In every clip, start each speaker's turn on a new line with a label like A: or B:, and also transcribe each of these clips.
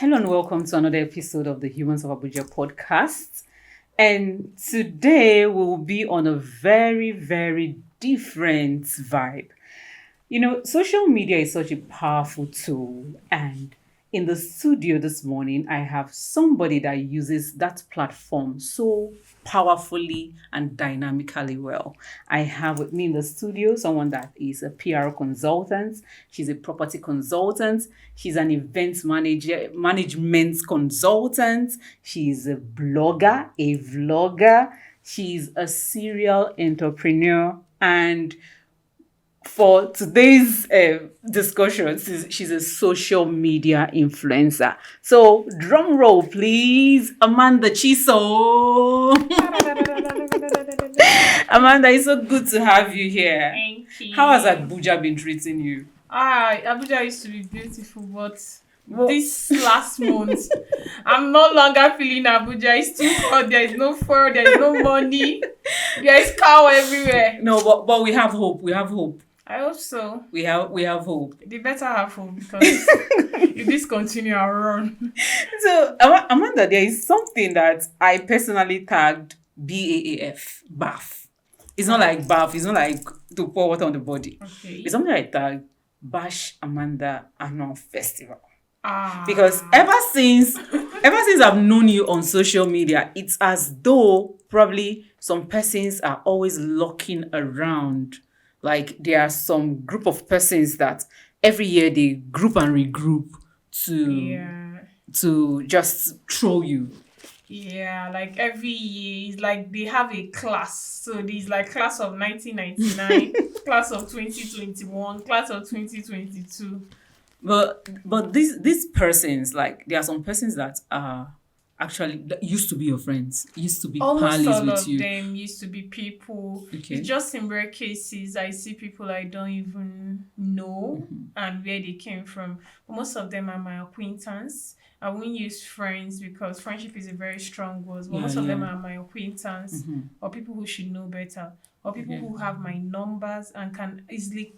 A: Hello and welcome to another episode of the Humans of Abuja podcast. And today we'll be on a very, very different vibe. Social media is such a powerful tool, and in the studio this morning, I have somebody that uses that platform so powerfully and dynamically well. I have with me in the studio someone that is a PR consultant, she's a property consultant, she's an event management consultant, she's a blogger, a vlogger, she's a serial entrepreneur, and for today's discussion, she's a social media influencer. So, drum roll, please. Amanda Chisom. Amanda, it's so good to have you here.
B: Thank you.
A: How has Abuja been treating you?
B: Abuja used to be beautiful, but this last month, I'm no longer feeling Abuja. It's too hot. There is no fur. There is no money. There is cow everywhere.
A: No, but we have hope. We have hope.
B: I hope so.
A: We have hope.
B: They better have hope because if this continue, I'll run.
A: So, Amanda, there is something that I personally tagged BAAF, BAF. It's not like BAF. It's not like to pour water on the body.
B: Okay.
A: It's something I tagged Bash Amanda Annual Festival.
B: Because
A: ever since I've known you on social media, it's as though probably some persons are always lurking around. Like there are some group of persons that every year they group and regroup to just throw you.
B: Yeah, like every year, it's like they have a class. So there's like class of 1999, class of 2021, class of 2022.
A: But these persons, like there are some persons that are actually that used to be your friends, used to be
B: almost
A: pals
B: all
A: with
B: of
A: you.
B: them used to be people.
A: Okay.
B: It's just in rare cases I see people I don't even know and where they came from. But most of them are my acquaintance. I won't use friends because friendship is a very strong word. But most of them are my acquaintance or people who should know better or people who have my numbers and can easily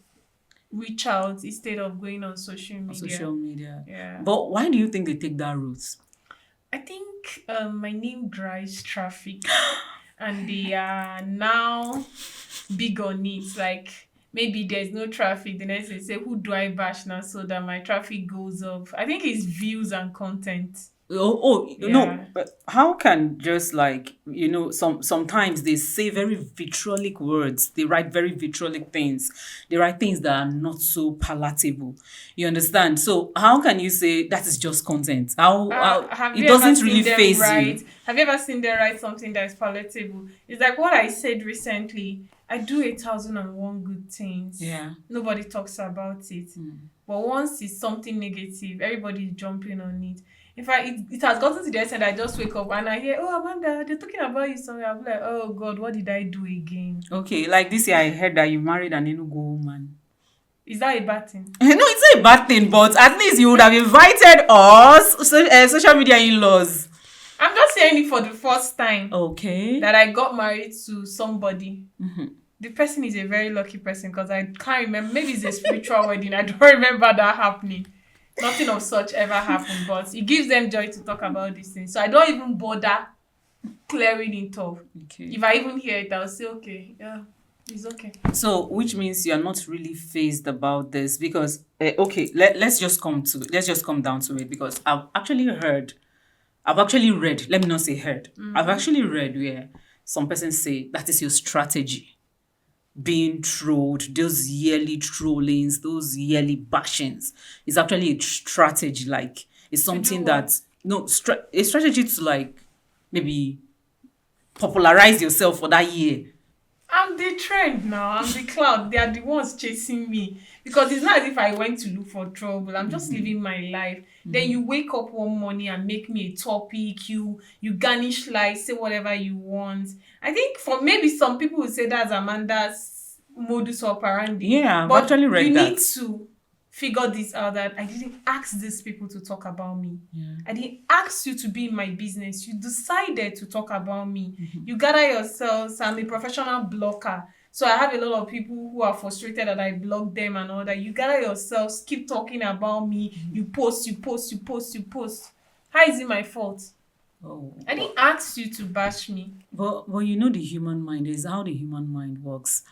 B: reach out instead of going on social media. Yeah.
A: But why do you think they take that route?
B: I think my name drives traffic and they are now big on it. Like maybe there's no traffic, the next they say, who do I bash now so that my traffic goes up? I think it's views and content.
A: No, but how can just like sometimes they say very vitriolic words, they write very vitriolic things, they write things that are not so palatable, you understand? So how can you say that is just content? How it doesn't really faze you?
B: Have you ever seen them write something that is palatable? It's like what I said recently. I do 1,001 good things.
A: Yeah,
B: nobody talks about it, but once it's something negative, everybody is jumping on it. In fact, it has gotten to the extent I just wake up and I hear, oh, Amanda, they're talking about you somewhere. I'm like, oh, God, what did I do again?
A: Okay, like this year I heard that you married an Enugu woman.
B: Is that a bad thing?
A: No, it's not a bad thing, but at least you would have invited us, social media in-laws.
B: I'm just saying it for the first time.
A: Okay.
B: That I got married to somebody. The person is a very lucky person because I can't remember. Maybe it's a spiritual wedding. I don't remember that happening. Nothing of such ever happened, but it gives them joy to talk about these things. So I don't even bother clearing it off. Okay. If I even hear it, I'll say, okay, yeah, it's okay.
A: So, which means you're not really fazed about this because, let's just come down to it because I've actually read, let me not say heard, I've actually read where some persons say that is your strategy. Being trolled, those yearly trollings, those yearly bashings is actually a strategy. Like it's something that a strategy to like maybe popularize yourself for that year.
B: I'm the trend now. I'm the cloud. They are the ones chasing me because it's not as if I went to look for trouble. I'm just living my life. Then you wake up one morning and make me a topic. You garnish lights, say whatever you want. I think for maybe some people will say that's Amanda's modus operandi.
A: Yeah, I've actually read that.
B: You need to figure this out that I didn't ask these people to talk about me.
A: Yeah.
B: I didn't ask you to be in my business. You decided to talk about me. You gather yourselves. I'm a professional blocker. So I have a lot of people who are frustrated that I block them and all that. You gather yourselves, keep talking about me. You post. How is it my fault?
A: Oh,
B: I didn't ask you to bash me.
A: but you know the human mind is how the human mind works.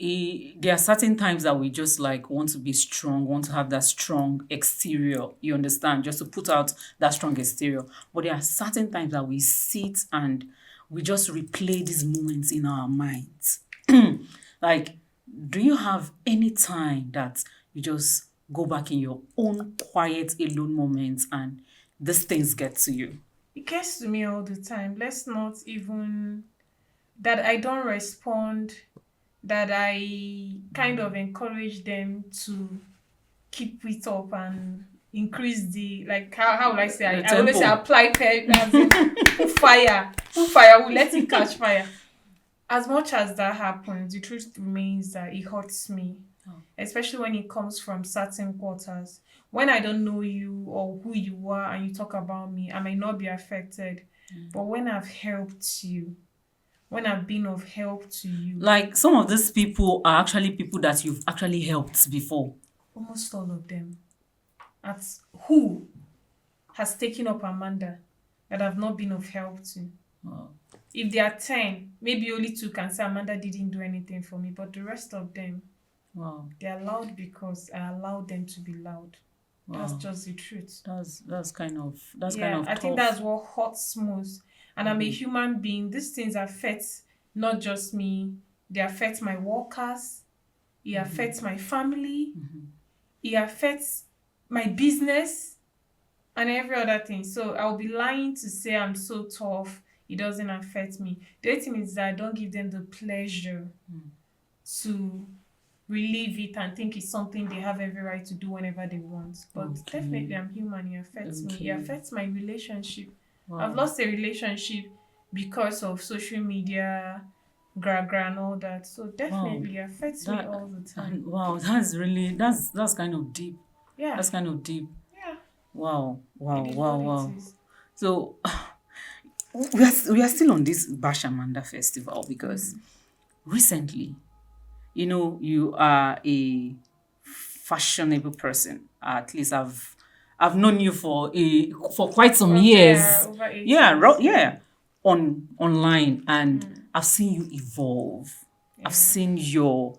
A: There are certain times that we just like want to be strong, want to have that strong exterior. You understand? Just to put out that strong exterior. But there are certain times that we sit and we just replay these moments in our minds. Like, do you have any time that you just go back in your own quiet, alone moments and these things get to you?
B: It gets to me all the time. Let's not even that I don't respond, that I kind of encourage them to keep it up and increase the like how will I say
A: The
B: I always say
A: tempo.
B: apply as in put fire, we let it catch fire. As much as that happens, the truth remains that it hurts me.
A: Oh.
B: Especially when it comes from certain quarters. When I don't know you or who you are and you talk about me, I may not be affected. But when I've helped you, when I've been of help to you,
A: Like some of these people are actually people that you've actually helped before.
B: almost all of them, at who has taken up Amanda that I've not been of help to.
A: Wow.
B: If there are 10, maybe only 2 can say Amanda didn't do anything for me, but the rest of them,
A: Wow.
B: they are loud because I allowed them to be loud. That's
A: Wow.
B: just the truth.
A: That's kind of
B: I think
A: tough.
B: that's what hurts most. And I'm a human being. These things affect not just me. They affect my workers. It affects my family. It affects my business and every other thing. So I'll be lying to say I'm so tough. It doesn't affect me. The other thing is that I don't give them the pleasure to relieve it and think it's something they have every right to do whenever they want. But
A: Okay.
B: definitely I'm human. It affects me.
A: Okay.
B: It affects my relationship.
A: Wow.
B: I've lost a relationship because of social media, gra and all that. So definitely it affects me all the time.
A: Wow, that's really that's kind of deep.
B: Yeah.
A: That's kind of deep.
B: Yeah.
A: Wow.
B: It is what it is.
A: So we are still on this Bash Amanda festival because recently, you know, you are a fashionable person. At least I've known you for quite some years.
B: Over 8
A: Yeah,
B: years.
A: yeah. Online, and I've seen you evolve. I've seen your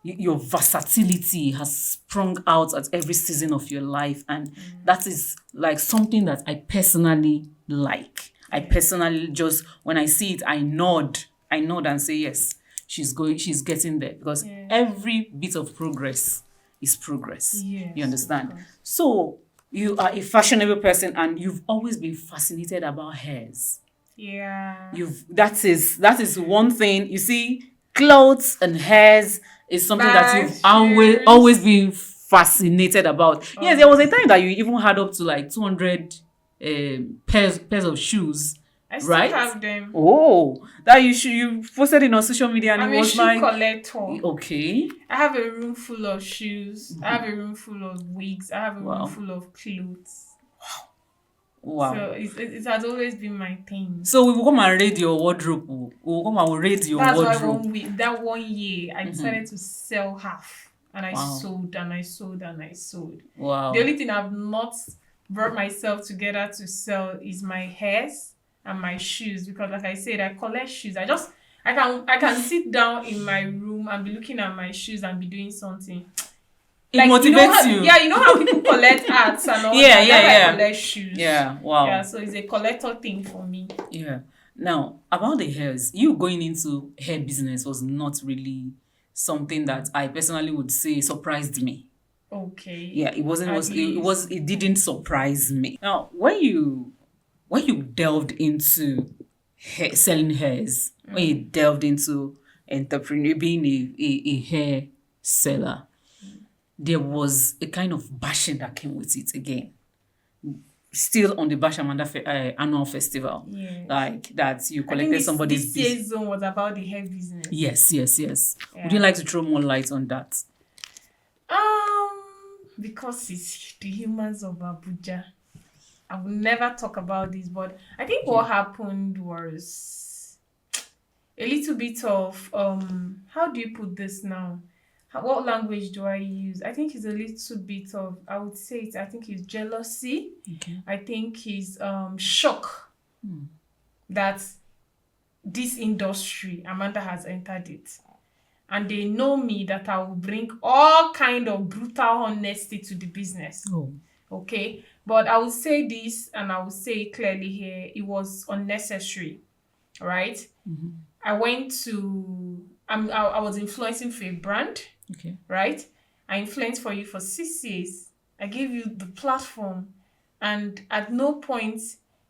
A: versatility has sprung out at every season of your life, and that is like something that I personally like. I personally just when I see it, I nod and say yes. She's getting there because every bit of progress is progress.
B: Yes,
A: You understand?
B: of course.
A: So you are a fashionable person and you've always been fascinated about hairs.
B: Yeah.
A: That is one thing. You see, clothes and hairs is something that you've
B: Shoes.
A: always been fascinated about. Yes, there was a time that you even had up to like 200 pairs of shoes.
B: I still
A: right?
B: have them.
A: Oh, that you posted it on social media and
B: I'm
A: it
B: a
A: was
B: shoe
A: like
B: collector.
A: okay.
B: I have a room full of shoes. I have a room full of wigs. I have a room full of clothes.
A: Wow.
B: So it has always been my thing.
A: So we will come and raid your wardrobe. We will come and raid your
B: That's
A: wardrobe.
B: why that 1 year I decided to sell half. And I sold and I sold and I sold.
A: Wow.
B: The only thing I've not brought myself together to sell is my hairs and my shoes, because like I said, I collect shoes. I can sit down in my room and be looking at my shoes and be doing something.
A: It motivates you.
B: Yeah, you know how people collect arts and all that. I collect shoes.
A: Yeah, wow.
B: Yeah, so it's a collector thing for me.
A: Yeah. Now, about the hairs, you going into hair business was not really something that I personally would say surprised me.
B: Okay.
A: Yeah, it didn't surprise me. Now, when you delved into selling hairs, when you delved into being a hair seller, there was a kind of bashing that came with it again. Still on the Bash Amanda annual festival.
B: Yes.
A: Like that you collected somebody's
B: business. This year's zone was about the hair business.
A: Yes.
B: Yeah.
A: Would you like to throw more light on that?
B: Because it's the humans of Abuja. I will never talk about this, but I think what happened was a little bit of how do you put this now? What language do I use? I think it's a little bit of, I would say it, I think it's jealousy.
A: Okay.
B: I think it's shock that this industry, Amanda has entered it. And they know me that I will bring all kind of brutal honesty to the business.
A: Oh.
B: Okay. But I will say this, and I will say it clearly here. It was unnecessary. Right?
A: Mm-hmm.
B: I went to, I was influencing for a brand.
A: Okay.
B: Right? I influenced for you for 6 years. I gave you the platform. And at no point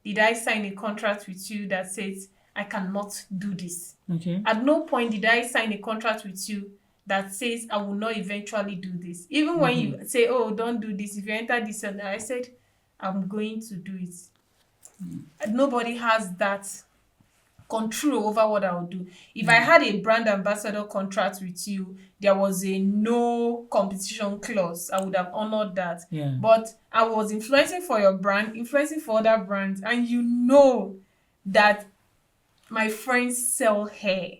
B: did I sign a contract with you that says I cannot do this.
A: Okay.
B: At no point did I sign a contract with you that says I will not eventually do this. Even when you say, oh, don't do this, if you enter this, and I said, I'm going to do it. Nobody has that control over what I'll do. If I had a brand ambassador contract with you, there was a no competition clause, I would have honored that.
A: Yeah.
B: But I was influencing for your brand, influencing for other brands, and you know that my friends sell hair.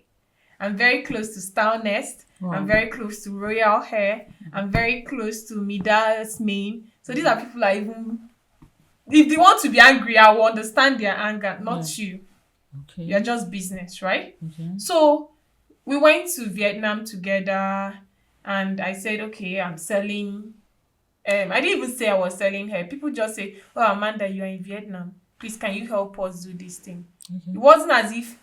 B: I'm very close to Style Nest. Wow. I'm very close to Royal Hair. I'm very close to Midas Main. So these are people I even, if they want to be angry, I will understand their anger, not you.
A: Okay.
B: You're just business, right?
A: Okay.
B: So we went to Vietnam together, and I said, okay, I'm selling. I didn't even say I was selling hair. People just say, oh, Amanda, you're in Vietnam. Please, can you help us do this thing? Okay. It wasn't as if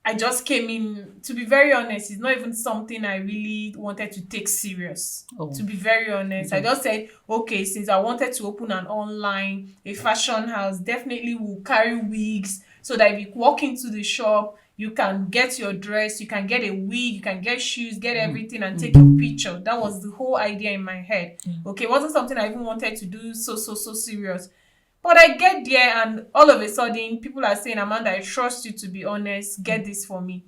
B: I just came in. To be very honest, it's not even something I really wanted to take serious. Oh. To be very honest, okay. I just said, okay, since I wanted to open an online, a fashion house, definitely will carry wigs so that if you walk into the shop, you can get your dress, you can get a wig, you can get shoes, get everything and take a picture. That was the whole idea in my head. Okay, it wasn't something I even wanted to do so serious. But I get there and all of a sudden, people are saying, Amanda, I trust you to be honest. Get this for me.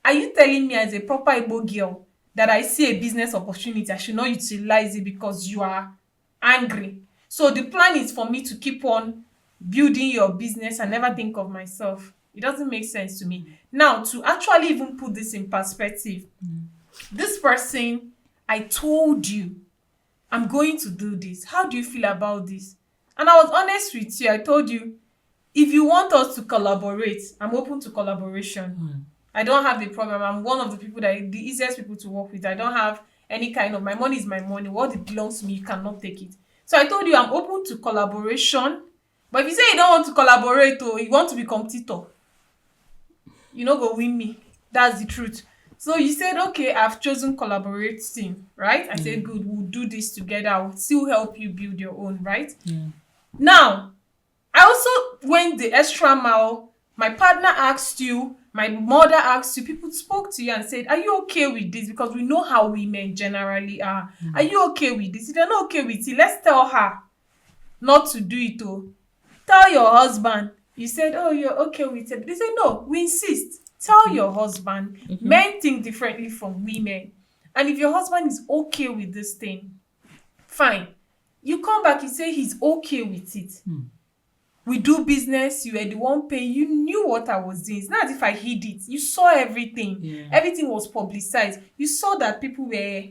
B: Are you telling me as a proper Igbo girl that I see a business opportunity, I should not utilize it because you are angry? So the plan is for me to keep on building your business and never think of myself. It doesn't make sense to me. Now, to actually even put this in perspective, this person, I told you, I'm going to do this. How do you feel about this? And I was honest with you. I told you, if you want us to collaborate, I'm open to collaboration. I don't have the problem. I'm one of the people the easiest people to work with. I don't have any kind of, my money is my money. What it belongs to me, you cannot take it. So I told you, I'm open to collaboration. But if you say you don't want to collaborate or you want to be competitor, you not go win me. That's the truth. So you said, okay, I've chosen collaborating, right? I said, good, we'll do this together. I'll still help you build your own, right? Yeah. Now, I also went the extra mile. My partner asked you, my mother asked you, people spoke to you and said, are you okay with this? Because we know how women generally are. Are you okay with this? If you're not okay with it, let's tell her not to do it. Tell your husband. You said, oh, you're okay with it. They said, no, we insist. Tell your husband. Men think differently from women. And if your husband is okay with this thing, fine. You come back, you say he's okay with it. We do business, you were the one paying, you knew what I was doing. It's not as if I hid it. You saw everything. Yeah. Everything was publicized. You saw that people were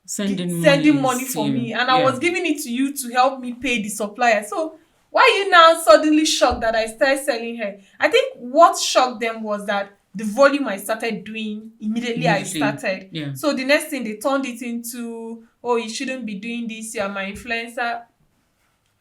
B: sending money for me. And I was giving it to you to help me pay the supplier. So why are you now suddenly shocked that I started selling hair? I think what shocked them was that the volume I started doing immediately I started. Yeah. So the next thing they turned it into, oh, you shouldn't be doing this. You're my influencer.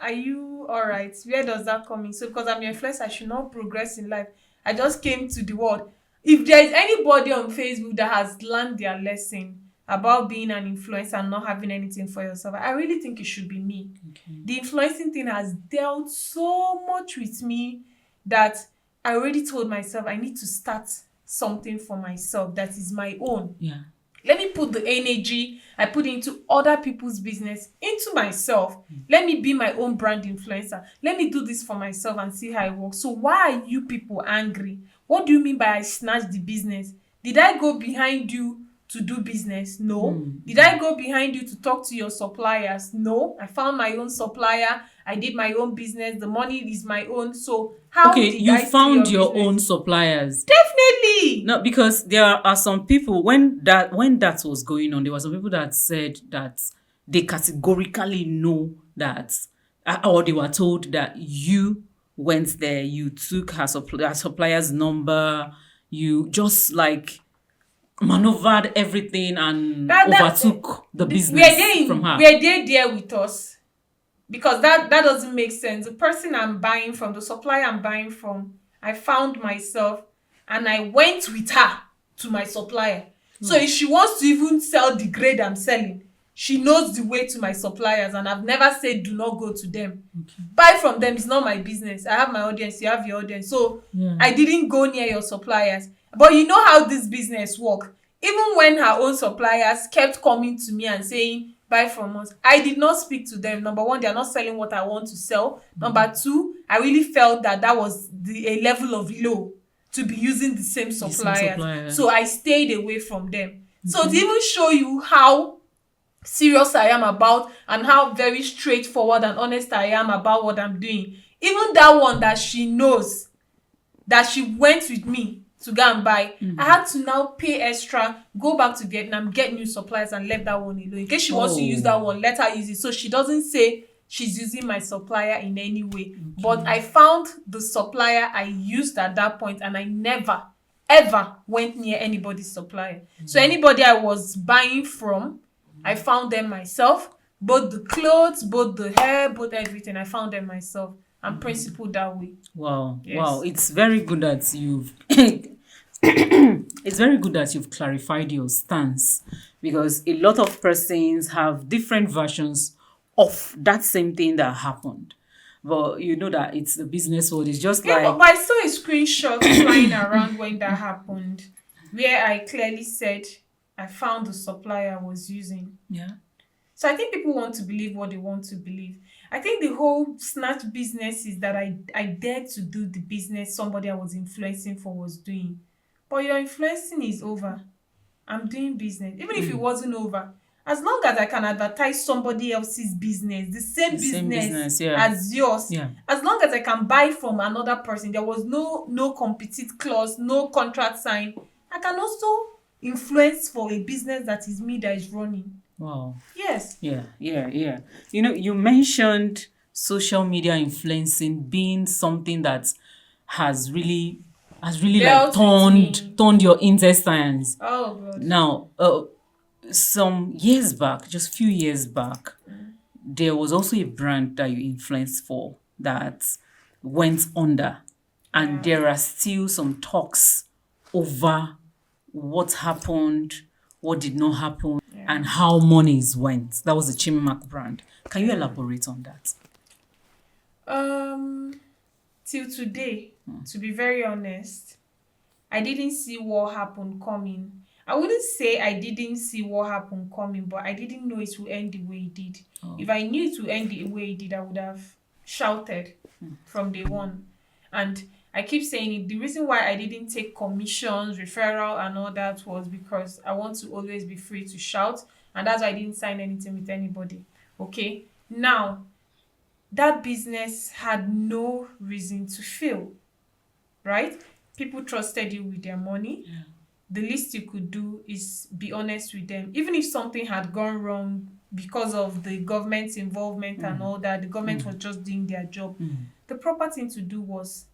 B: Are you all right? Where does that come in? So because I'm your influencer, I should not progress in life. I just came to the world. If there is anybody on Facebook that has learned their lesson about being an influencer and not having anything for yourself, I really think it should be me. Okay. The influencing thing has dealt so much with me that I already told myself I need to start something for myself that is my own. Yeah. Let me put the energy I put into other people's business into myself. Let me be my own brand influencer. Let me do this for myself and see how it works. So why are you people angry? What do you mean by I snatched the business? Did I go behind you to do business? No. Did I go behind you to talk to your suppliers? No. I found my own supplier. I did my own business. The money is my own. So how
A: Okay,
B: did
A: you
B: I steal
A: found
B: your
A: your own
B: business?
A: suppliers.
B: Definitely.
A: No, because there are some people when that was going on, there were some people that said that they categorically know that, or they were told that you went there, you took her supplier's number, you just like maneuvered everything and overtook the business from her.
B: Were they there with us? Because that doesn't make sense. The person I'm buying from, the supplier I'm buying from, I found myself and I went with her to my supplier. So if she wants to even sell the grade I'm selling, she knows the way to my suppliers, and I've never said do not go to them. Buy from them, it's not my business. I have my audience, you have your audience. So I didn't go near your suppliers. But you know how this business work. Even when her own suppliers kept coming to me and saying, buy from us, I did not speak to them. Number one, they are not selling what I want to sell. Number two, I really felt that was a level of low to be using the same suppliers. So I stayed away from them. So to even show you how serious I am about and how very straightforward and honest I am about what I'm doing, even that one that she knows that she went with me to go and buy, I had to now pay extra, go back to Vietnam, get new suppliers, and left that one alone. In case she wants to use that one, let her use it. So she doesn't say she's using my supplier in any way. But I found the supplier I used at that point, and I never, ever went near anybody's supplier. So anybody I was buying from, I found them myself. Both the clothes, both the hair, both everything, I found them myself. I'm principled that way.
A: Wow.
B: Yes.
A: Wow. It's very good that you've it's very good that you've clarified your stance, because a lot of persons have different versions of that same thing that happened. But you know that it's the business world. It's just like,
B: but I saw a screenshot flying around when that happened, where I clearly said I found the supplier I was using.
A: yeah.
B: So I think people want to believe what they want to believe. I think the whole snatch business is that I dared to do the business somebody I was influencing for was doing. But your influencing is over. I'm doing business. Even if it wasn't over, as long as I can advertise somebody else's business, the same business as yours, as long as I can buy from another person, there was no compete clause, no contract sign, I can also influence for a business that is me that is running.
A: Wow.
B: Yes.
A: Yeah. You know, you mentioned social media influencing being something that has really like turned your intestines.
B: Oh God.
A: Now, some years back, just few years back, there was also a brand that you influenced for that went under, and there are still some talks over what happened, what did not happen, and how monies went. That was the Chisom brand. Can you elaborate on that?
B: Till today, to be very honest, I didn't see what happened coming. I wouldn't say I didn't see what happened coming, but I didn't know it would end the way it did. If I knew it would end the way it did, I would have shouted from day one. And I keep saying it, the reason why I didn't take commissions, referral, and all that was because I want to always be free to shout, and that's why I didn't sign anything with anybody. Okay? Now, that business had no reason to fail, right? People trusted you with their money. The least you could do is be honest with them. Even if something had gone wrong because of the government's involvement and all that, the government was just doing their job. The proper thing to do was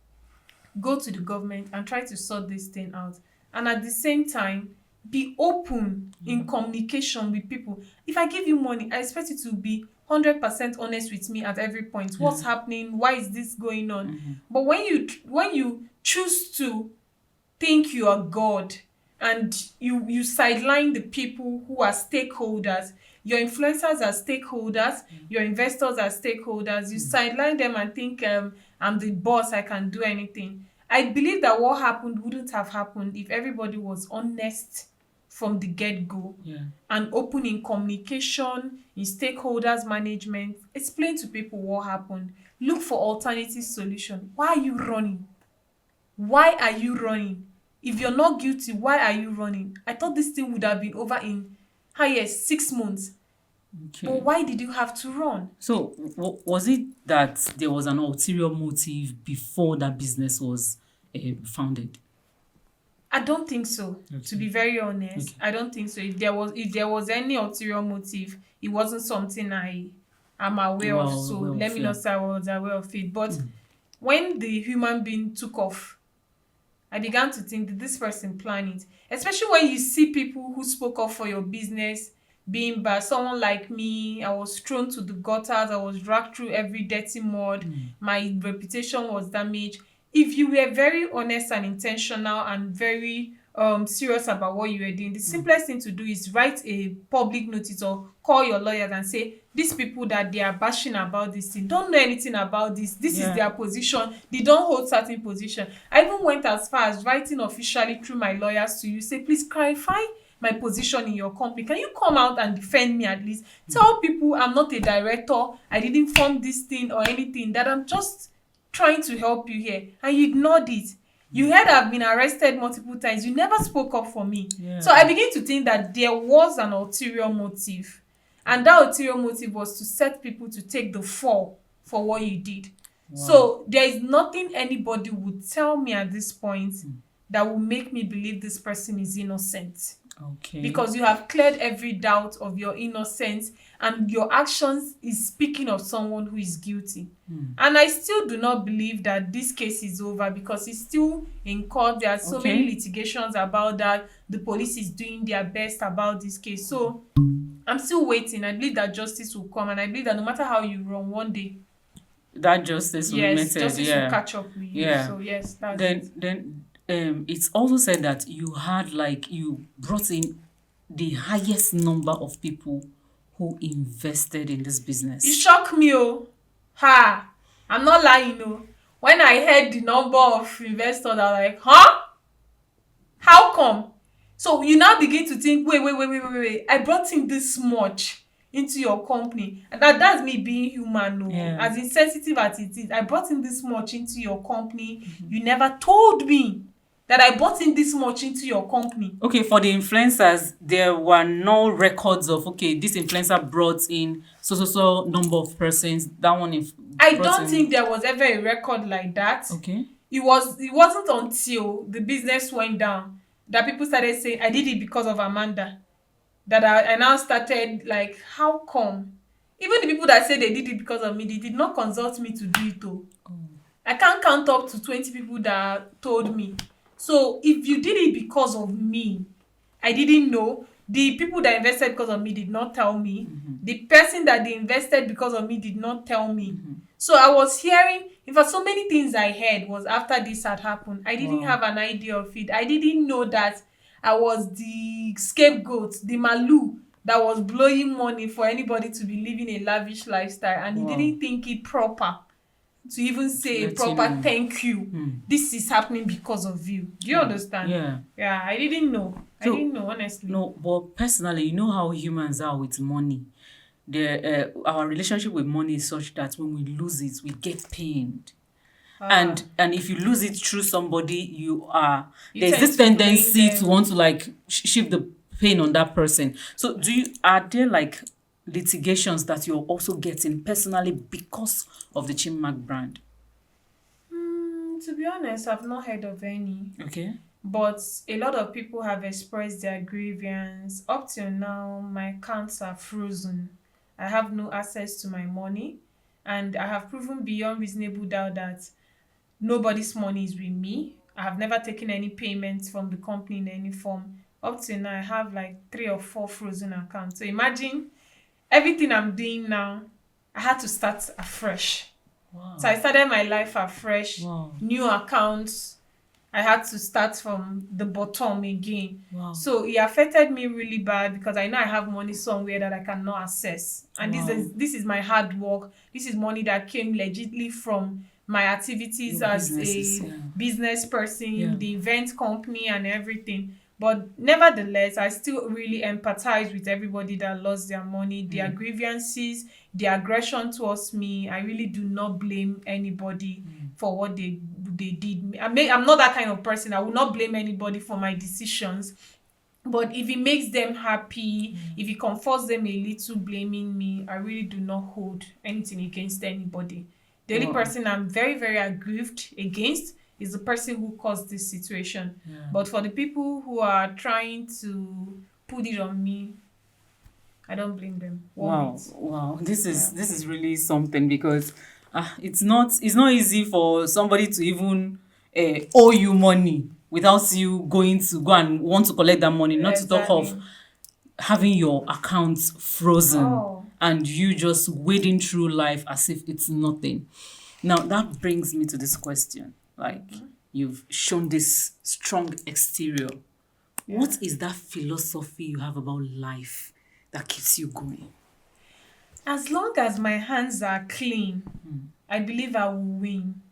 B: go to the government and try to sort this thing out. And at the same time, be open in communication with people. If I give you money, I expect you to be 100% honest with me at every point. What's happening? Why is this going on? But when you choose to think you are God and you sideline the people who are stakeholders, your influencers are stakeholders, your investors are stakeholders, you sideline them and think I'm the boss, I can do anything. I believe that what happened wouldn't have happened if everybody was honest from the get-go and open in communication, in stakeholders management. Explain to people what happened. Look for alternative solution. Why are you running? Why are you running? If you're not guilty, why are you running? I thought this thing would have been over in highest 6 months.
A: Okay.
B: But why did you have to run?
A: So was it that there was an ulterior motive before that business was founded?
B: I don't think so.
A: Okay.
B: To be very honest,
A: Okay.
B: I don't think so. If there was any ulterior motive, it wasn't something I am aware of. So let me not say I was aware of it. But when the human being took off, I began to think, did this person plan it? Especially when you see people who spoke up for your business being bad. Someone like me, I was thrown to the gutters. I was dragged through every dirty mud. My reputation was damaged. If you were very honest and intentional and very serious about what you were doing, the simplest thing to do is write a public notice or call your lawyers and say, these people that they are bashing about this thing don't know anything about this. This is their position. They don't hold certain position. I even went as far as writing officially through my lawyers to you, say, please clarify my position in your company. Can you come out and defend me at least? Tell people I'm not a director. I didn't form this thing or anything. That I'm just trying to help you here. And you ignored it. You heard I've been arrested multiple times. You never spoke up for me. Yeah. So I begin to think that there was an ulterior motive. And that ulterior motive was to set people to take the fall for what you did. Wow. So there is nothing anybody would tell me at this point that will make me believe this person is innocent.
A: Okay.
B: Because you have cleared every doubt of your innocence and your actions is speaking of someone who is guilty. And I still do not believe that this case is over because it's still in court. There are so many litigations about that. The police is doing their best about this case. So I'm still waiting. I believe that justice will come, and I believe that no matter how you run, one day
A: that justice will be meted.
B: Justice will catch up with you. So yes, that's
A: then it's also said that you brought in the highest number of people who invested in this business.
B: It shocked me, oh. I'm not lying, oh. When I heard the number of investors, I was like, huh? How come? So you now begin to think, wait. I brought in this much into your company. And that's me being human, no. As insensitive as it is. I brought in this much into your company. You never told me that I bought in this much into your company.
A: Okay, for the influencers, there were no records of, this influencer brought in so number of persons. That one
B: I don't think there was ever a record like that.
A: Okay.
B: It wasn't until the business went down that people started saying, I did it because of Amanda. That I now started like, how come? Even the people that said they did it because of me, they did not consult me to do it though. I can't count up to 20 people that told me. So if you did it because of me, I didn't know. The people that invested because of me did not tell me. The person that they invested because of me did not tell me. So I was hearing, in fact, so many things I heard was after this had happened. I didn't have an idea of it. I didn't know that I was the scapegoat, the Malu that was blowing money for anybody to be living a lavish lifestyle. And he didn't think it proper to even say a proper thank you. This is happening because of you. Do you understand? Yeah, I didn't know. So, I didn't know, honestly.
A: No, but personally, you know how humans are with money. Our relationship with money is such that when we lose it, we get pained. And if you lose it through somebody, there's this tendency to want to shift the pain on that person. So are there litigations that you're also getting personally because of the Chisom brand?
B: To be honest, I've not heard of any.
A: Okay.
B: But a lot of people have expressed their grievance. Up till now, my accounts are frozen. I have no access to my money. And I have proven beyond reasonable doubt that nobody's money is with me. I have never taken any payments from the company in any form. Up till now, I have 3 or 4 frozen accounts. So imagine everything I'm doing now, I had to start afresh. Wow. So I started my life afresh. Wow. New accounts. I had to start from the bottom again. Wow. So it affected me really bad because I know I have money somewhere that I cannot access. And this is my hard work. This is money that came legitimately from my activities as a business person, the event company and everything. But nevertheless, I still really empathize with everybody that lost their money, their grievances, their aggression towards me. I really do not blame anybody for what they they did. I'm not that kind of person. I will not blame anybody for my decisions. But if it makes them happy, if it comforts them a little blaming me, I really do not hold anything against anybody. The only person I'm very, very aggrieved against is the person who caused this situation. But for the people who are trying to put it on me, I don't blame them.
A: Wow. This is really something, because it's not easy for somebody to even owe you money without you going to go and want to collect that money, not to talk of having your accounts frozen and you just wading through life as if it's nothing. Now, that brings me to this question. Like, you've shown this strong exterior. What is that philosophy you have about life that keeps you going?
B: As long as my hands are clean, I believe I will win.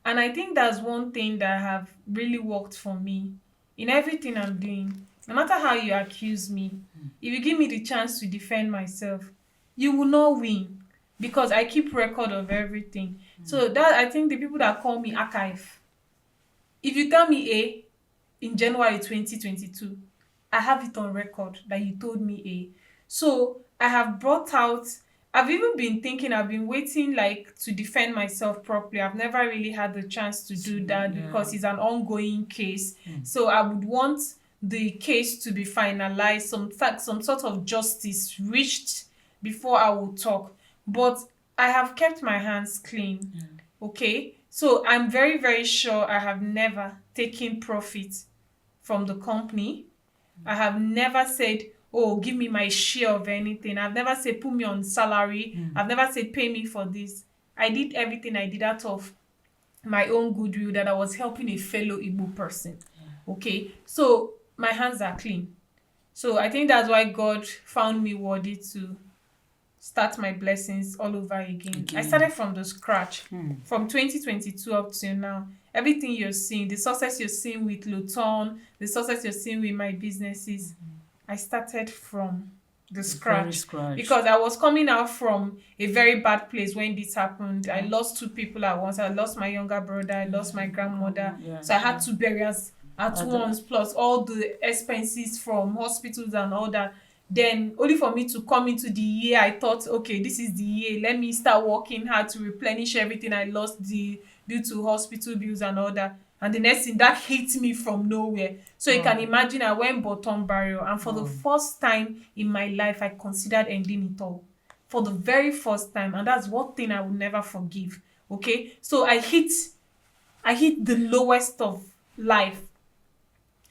B: And I think that's one thing that have really worked for me in everything I'm doing. No matter how you accuse me, if you give me the chance to defend myself, you will not win, because I keep record of everything. So that, I think the people that call me archive, if you tell me A in January 2022, I have it on record that you told me A. So I have brought out, I've even been thinking, I've been waiting like to defend myself properly. I've never really had the chance to do that because it's an ongoing case. So I would want the case to be finalized, some sort of justice reached before I will talk. But I have kept my hands clean. Okay? So I'm very, very sure I have never taken profit from the company. I have never said, oh, give me my share of anything. I've never said, put me on salary. I've never said, pay me for this. I did everything I did out of my own goodwill, that I was helping a fellow Igbo person. Okay? So my hands are clean. So I think that's why God found me worthy to start my blessings all over again. I started from the scratch. From 2022 up to now. Everything you're seeing, the success you're seeing with Luton, the success you're seeing with my businesses, I started from the scratch. Because I was coming out from a very bad place when this happened. I lost 2 people at once. I lost my younger brother. I lost my grandmother. So I had 2 burials at once, plus all the expenses from hospitals and all that. Then only for me to come into the year, I thought, okay, this is the year. Let me start working hard to replenish everything I lost due to hospital bills and all that. And the next thing, that hit me from nowhere. So you can imagine, I went bottom barrel. And for the first time in my life, I considered ending it all. For the very first time. And that's one thing I will never forgive. Okay? So I hit the lowest of life.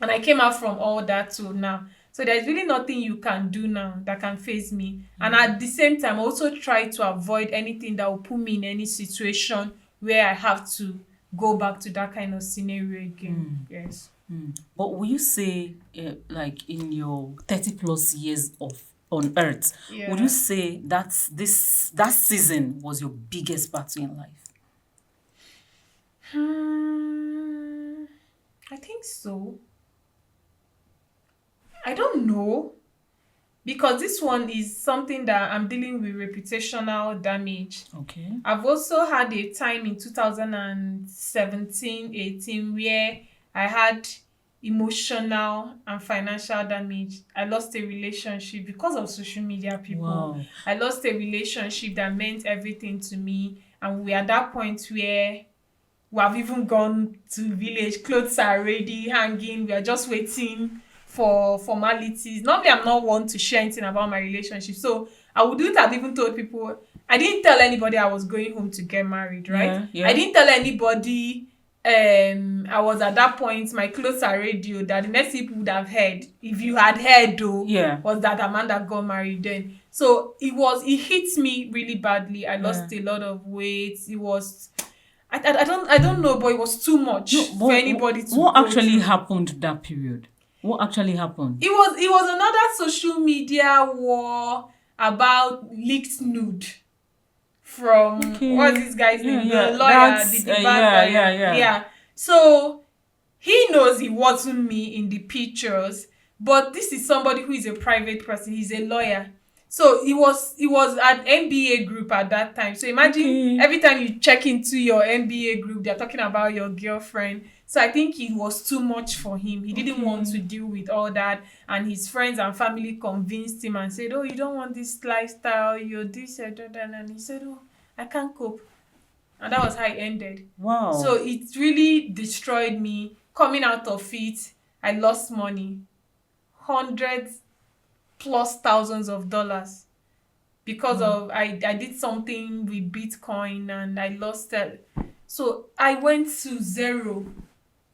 B: And I came out from all that to now. So there's really nothing you can do now that can faze me. And at the same time, also try to avoid anything that will put me in any situation where I have to go back to that kind of scenario again. Yes.
A: But will you say, like in your 30 plus years on earth, would you say that season was your biggest battle in life?
B: I think so. I don't know, because this one is something that I'm dealing with reputational damage.
A: Okay.
B: I've also had a time in 2017-18 where I had emotional and financial damage. I lost a relationship because of social media people.
A: Wow.
B: I lost a relationship that meant everything to me, and we're at that point where we have even gone to village, clothes are ready, hanging, we are just waiting for formalities. Normally, I'm not one to share anything about my relationship. So I wouldn't have even told people. I didn't tell anybody I was going home to get married, right?
A: Yeah.
B: I didn't tell anybody I was at that point, my clothes are ready. That the next people would have heard, if you had heard though, was that Amanda got married then. So it hit me really badly. I lost a lot of weight. It was I don't know, but it was too much for anybody to.
A: What actually happened that period? What actually happened?
B: It was another social media war about leaked nude from what's this guy's name? The lawyer, the bad guy. Yeah. So he knows it wasn't me in the pictures, but this is somebody who is a private person. He's a lawyer. So it was an MBA group at that time. So imagine every time you check into your MBA group, they're talking about your girlfriend. So I think it was too much for him. He didn't want to deal with all that. And his friends and family convinced him and said, "Oh, you don't want this lifestyle, you're this, and that." And he said, "Oh, I can't cope." And that was how it ended.
A: Wow.
B: So it really destroyed me. Coming out of it, I lost money. Hundreds plus thousands of dollars. Because of I did something with Bitcoin and I lost it. So I went to zero.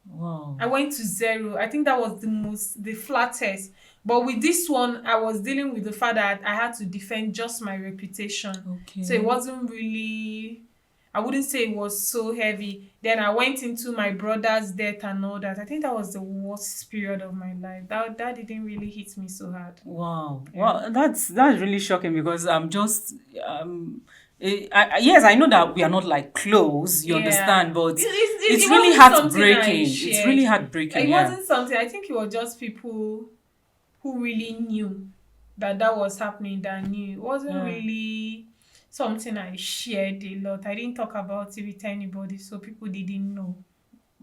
A: Wow.
B: I went to zero. I think that was the flattest. But with this one, I was dealing with the fact that I had to defend just my reputation.
A: Okay.
B: So it wasn't really, I wouldn't say it was so heavy. Then I went into my brother's death and all that. I think that was the worst period of my life. That didn't really hit me so hard.
A: Wow. Yeah. Well, that's really shocking because I'm just yes, I know that we are not like close, you understand, but it's really heartbreaking. It's really heartbreaking.
B: It wasn't something, I think it was just people who really knew that was happening that knew. It wasn't really something I shared a lot. I didn't talk about it with anybody, so people didn't know.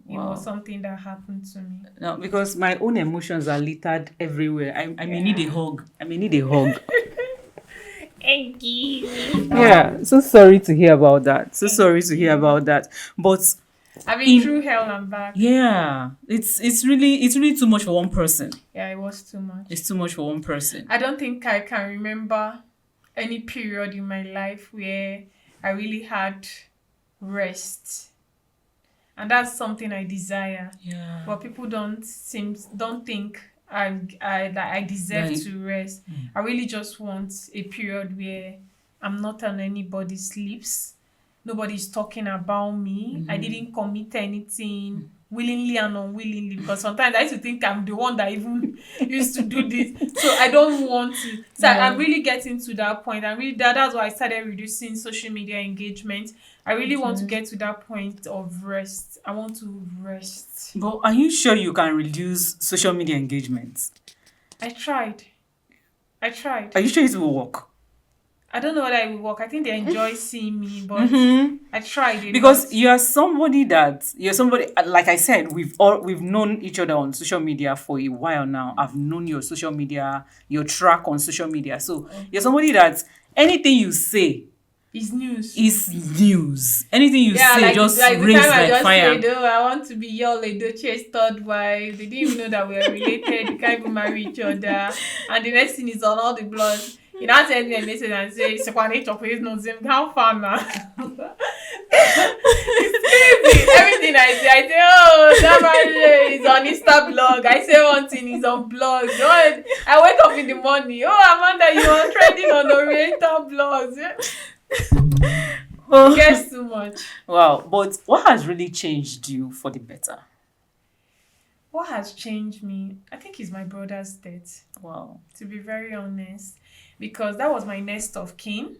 B: It was something that happened to me.
A: No, because my own emotions are littered everywhere. I may need a hug.
B: Thank you.
A: Yeah, so sorry to hear about that. But
B: I've been through hell and back.
A: Yeah, it's really too much for one person.
B: Yeah, it was too much.
A: It's too much for one person.
B: I don't think I can remember any period in my life where I really had rest. And that's something I desire.
A: Yeah.
B: But people don't think I deserve to rest. I really just want a period where I'm not on anybody's lips. Nobody's talking about me. I didn't commit anything willingly and unwillingly, because sometimes I used to think I'm the one that even used to do this. So I don't want to. So I'm really getting to that point. And really that's why I started reducing social media engagement. I really want to get to that point of rest. I want to rest.
A: But are you sure you can reduce social media engagement?
B: I tried.
A: Are you sure it will work?
B: I don't know whether it will work. I think they enjoy seeing me, but I tried it.
A: Because you're somebody, like I said, we've known each other on social media for a while now. I've known your social media, your track on social media. So you're somebody that anything you say
B: is news.
A: Anything you say just raise like fire.
B: Said, I want to be your Edochie's third wife. They didn't even know that we were related. We can't even marry each other. And the next thing is on all the blogs. You now send me a message and say, how far now? It's crazy. Everything I say, oh, that man is on Insta blog. I say one thing, he's on blog. I wake up in the morning. Oh, Amanda, you are trending on Oriental blogs. It gets too much.
A: Wow. But what has really changed you for the better?
B: What has changed me? I think it's my brother's death.
A: Wow.
B: To be very honest. Because that was my next of kin.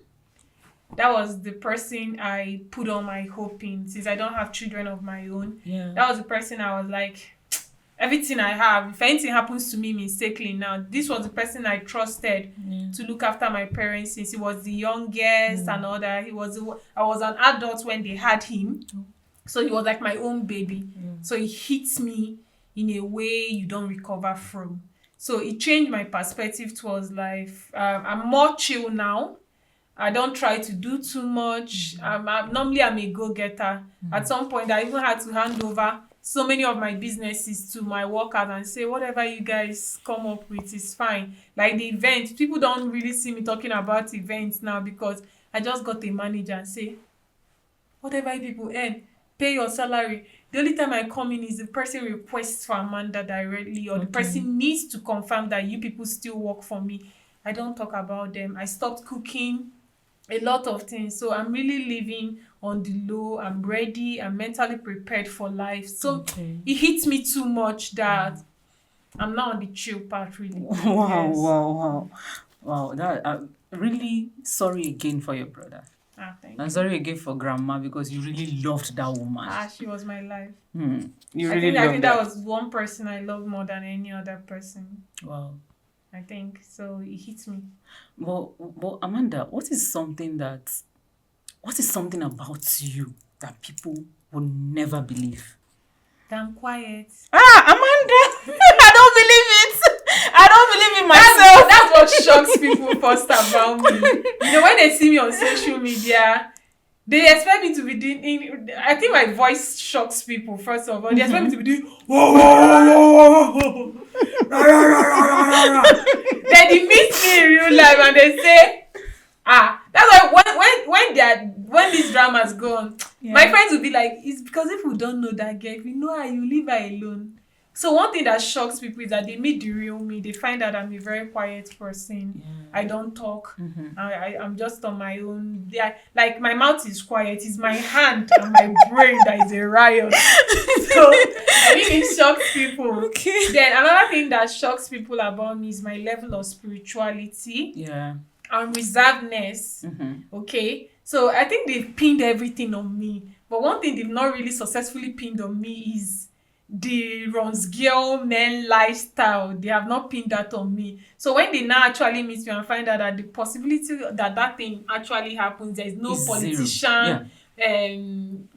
B: That was the person I put all my hope in. Since I don't have children of my own, that was the person I was like, everything I have, if anything happens to me mistakenly now, this was the person I trusted to look after my parents, since he was the youngest and all that. I was an adult when they had him. So he was like my own baby. So it hits me in a way you don't recover from. So it changed my perspective towards life. I'm more chill now. I don't try to do too much. Normally, I'm a go-getter. At some point, I even had to hand over so many of my businesses to my workers and say, whatever you guys come up with is fine. Like the events, people don't really see me talking about events now because I just got a manager and say, whatever you people earn, pay your salary. The only time I come in is the person requests for Amanda directly, or the person needs to confirm that you people still work for me. I don't talk about them. I stopped cooking, a lot of things. So I'm really living on the low. I'm ready. I'm mentally prepared for life. So it hits me too much that I'm not on the chill part, really.
A: Wow. That I'm really sorry again for your brother. I'm sorry again for grandma, because you really loved that woman.
B: She was my life.
A: I think
B: that was one person I loved more than any other person.
A: Wow.
B: I think. So it hits me.
A: But Amanda, what is something about you that people will never believe?
B: That I'm quiet.
A: Amanda! I don't believe it! I don't believe in myself!
B: That's what shocks people first about me. You know, when they see me on social media, they expect me to be doing. I think my voice shocks people. First of all, they expect me to be doing. Then they meet me in real life and they say, that's why when these dramas go on, my friends will be like, it's because if we don't know that girl, if we know her, you leave her alone. So one thing that shocks people is that they meet the real me. They find out I'm a very quiet person. Yeah. I don't talk. I'm just on my own. Like my mouth is quiet. It's my hand and my brain that is a riot. So I think it shocks people.
A: Okay.
B: Then another thing that shocks people about me is my level of spirituality.
A: Yeah.
B: And reservedness. Okay. So I think they've pinned everything on me. But one thing they've not really successfully pinned on me is the runs girl men lifestyle. They have not pinned that on me. So when they now actually meet me and find out that the possibility that thing actually happens, there is no
A: It's
B: politician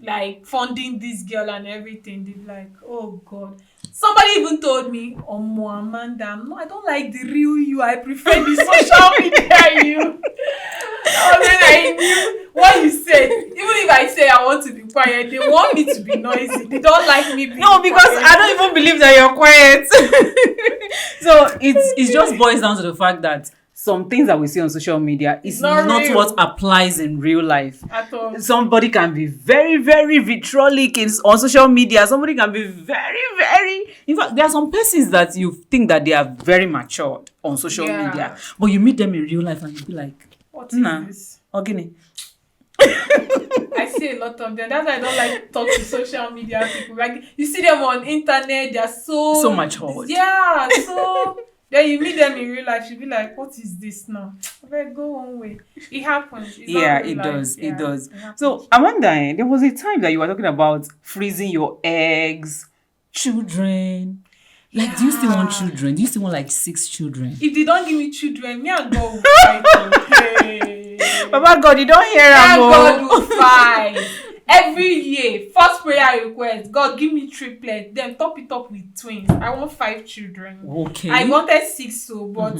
B: like funding this girl and everything, they're like, oh God. Somebody even told me, Amanda, no, I don't like the real you. I prefer the social media you. Oh, then I knew what you said. Even if I say I want to be quiet, they want me to be noisy. They don't like me being
A: No, because quiet. I don't even believe that you're quiet. So it just boils down to the fact that some things that we see on social media is not what applies in real life.
B: At all.
A: Somebody can be very, very vitriolic on social media. Somebody can be very, very... In fact, there are some persons that you think that they are very matured on social media. But you meet them in real life and you be like,
B: what is this?
A: Ogini.
B: I see a lot of them. That's why I don't like to talk to social media people. Like, you see them on internet, they're so
A: matured.
B: Yeah, so... Then you meet them in real life, you'll be like, what is this now? Okay, go one way. It happens.
A: It does. So, Amanda, there was a time that you were talking about freezing your eggs, children. Like, do you still want children? Do you still want like 6 children?
B: If they don't give me children, me and God will fight. Okay.
A: Baba God, you don't hear
B: me and God will fight. Every year, first prayer request, God give me triplets, then top it up with twins. I want 5 children.
A: Okay.
B: I wanted 6, but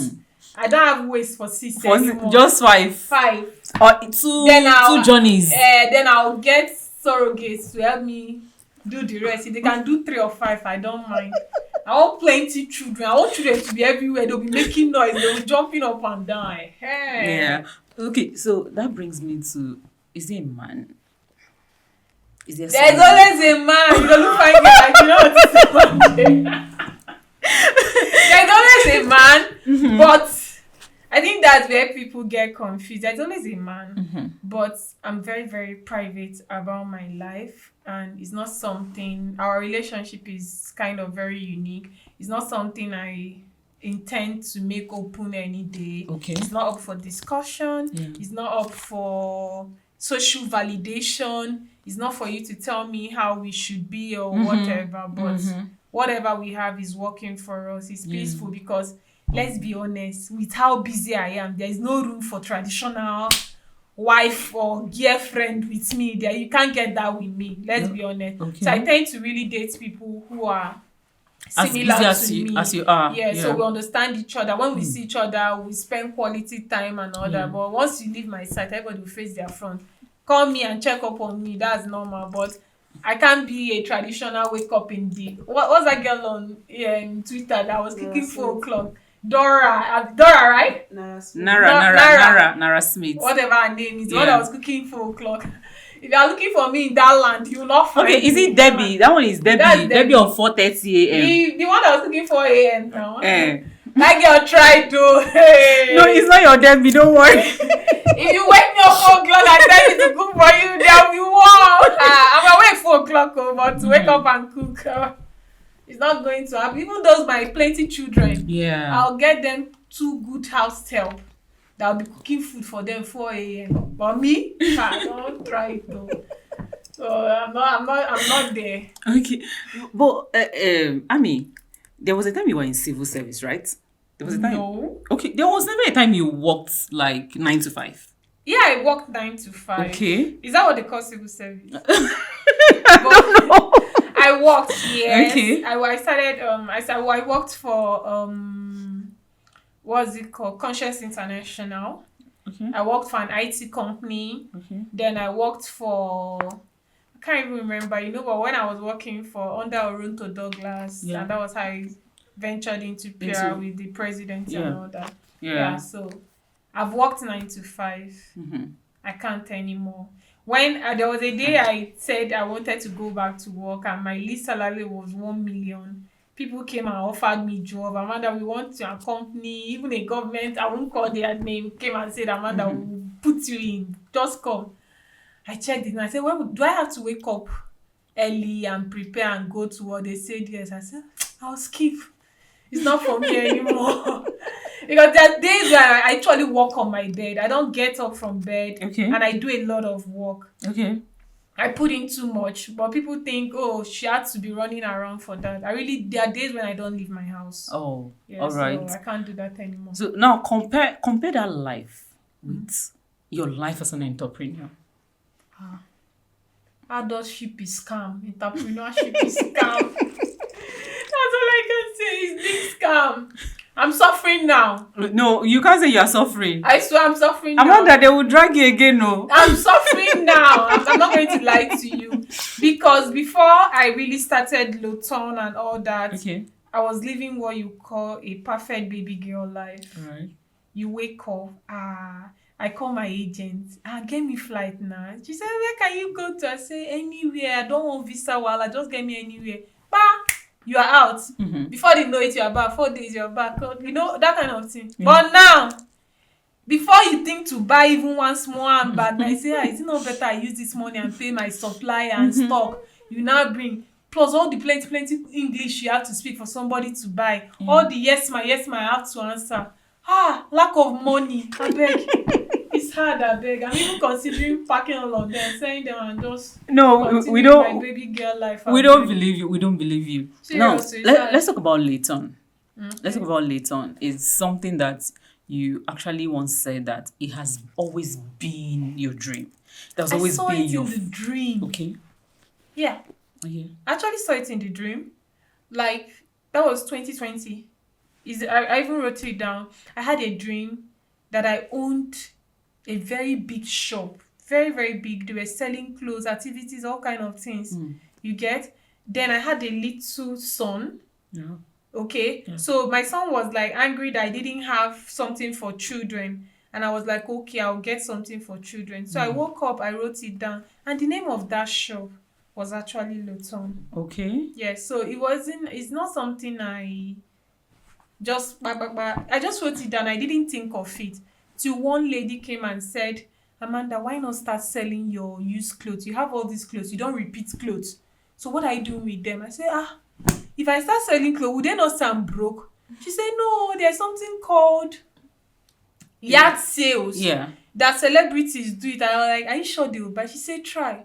B: I don't have ways for 6 anymore.
A: Just 5.
B: 5.
A: Or 2 journeys.
B: Then I'll get surrogates to help me do the rest. If they can do 3 or 5, I don't mind. I want plenty children. I want children to be everywhere. They'll be making noise. They'll be jumping up and down. Hey.
A: Yeah. Okay, so that brings me to, is there a man? There's
B: always a man. You don't find it like you know what to say. There's always a man, but I think that's where people get confused. There's always a man, but I'm very, very private about my life, and it's not something. Our relationship is kind of very unique. It's not something I intend to make open any day.
A: Okay.
B: It's not up for discussion. Yeah. It's not up for social validation. It's not for you to tell me how we should be or whatever, but whatever we have is working for us. It's peaceful because, let's be honest, with how busy I am, there is no room for traditional wife or girlfriend with me. There, you can't get that with me. Let's be honest. Okay. So I tend to really date people who are similar to me.
A: As you are.
B: Yeah, so we understand each other. When we see each other, we spend quality time and all that. But once you leave my side, everybody will face their front. Call me and check up on me. That's normal. But I can't be a traditional wake up in the... What's that girl on Twitter that was kicking 4 o'clock? Dora, right?
A: Nara Smith.
B: Whatever her name is. The one that was cooking 4 o'clock. If you are looking for me in that land, you will not find me.
A: Okay, is it Debbie? That one is Debbie. That's Debbie on 4:30 a.m.
B: The one that was cooking 4 a.m. now. That girl tried to. Hey.
A: No, it's not your Debbie. Don't worry.
B: If you wake me up 4 o'clock and tell me to cook for you, there'll be war. I'm awake 4 o'clock, but to wake up and cook, it's not going to happen. Even those my plenty children, I'll get them 2 good house help. That'll be cooking food for them 4 a.m. But me, I don't try it though. So I'm not there.
A: Okay, but I mean, there was a time you were in civil service, right? There was a time.
B: No.
A: Okay, there was never a time you worked like 9 to 5.
B: Yeah, I worked 9 to 5.
A: Okay.
B: Is that what they call civil service?
A: I don't know.
B: I worked, yes.
A: Okay.
B: I started, I worked for, what's it called? Conscious International.
A: Okay.
B: I worked for an IT company.
A: Okay.
B: Then I worked for, I can't even remember, but when I was working for under Oronto Douglas,
A: Yeah.
B: and that was how I ventured into PR with the president and all that.
A: Yeah.
B: So I've worked 9 to 5.
A: Mm-hmm.
B: I can't anymore. When there was a day I said I wanted to go back to work and my least salary was 1 million. People came and offered me job. Amanda, we want your company. Even a government, I won't call their name, came and said, Amanda, we'll put you in. Just come. I checked it and I said, well, do I have to wake up early and prepare and go to work? They said yes. I said, I'll skip. It's not for me anymore. Because there are days where I actually walk on my bed. I don't get up from bed.
A: Okay.
B: And I do a lot of work.
A: Okay.
B: I put in too much. But people think, oh, she had to be running around for that. There are days when I don't leave my house.
A: Oh,
B: Yeah,
A: all right.
B: So I can't do that anymore.
A: So now compare that life with your life as an entrepreneur.
B: Adultship is scam. Entrepreneurship is scam. That's all I can say. It's big scam. I'm suffering now.
A: No, you can't say you are suffering.
B: I swear I'm suffering now.
A: Amanda, they will drag you again, no?
B: I'm suffering now. I'm not going to lie to you. Because before I really started Loton and all that,
A: Okay.
B: I was living what you call a perfect baby girl life.
A: Right.
B: You wake up, I call my agent, get me flight now. She said, where can you go to? I say, anywhere. I don't want visa while just get me anywhere. You are out.
A: Mm-hmm.
B: Before they know it, you are back. 4 days, you are back. That kind of thing. Yeah. But now, before you think to buy even one small handbag, I say, is it not better I use this money and pay my supply and stock? You now bring, plus all the plenty English you have to speak for somebody to buy. All the yes, ma, I have to answer. Lack of money. I beg. It's hard, I beg. I'm even considering packing all of them, saying them and just
A: we don't.
B: My baby girl life.
A: We don't believe you. We don't believe you.
B: Seriously,
A: now, let's talk about Layton. Okay. Let's talk about Layton. It's something that you actually once said that it has always been your dream. That's always been your
B: in the dream.
A: Okay.
B: Yeah.
A: Okay.
B: I actually saw it in the dream. Like that was 2020. I even wrote it down. I had a dream that I owned a very big shop, very, very big. They were selling clothes, activities, all kind of things. You get? Then I had a little son.
A: Yeah.
B: Okay? Yeah. So my son was like angry that I didn't have something for children. And I was like, okay, I'll get something for children. So I woke up, I wrote it down. And the name of that shop was actually Loton.
A: Okay.
B: Yeah, so it's not something I just wrote it down. I didn't think of it. Till one lady came and said, Amanda, why not start selling your used clothes? You have all these clothes. You don't repeat clothes. So what are you doing with them? I said, if I start selling clothes, would they not sound broke? She said, no, there's something called yard sales.
A: Yeah.
B: That celebrities do it. And I was like, are you sure they will buy? She said, try.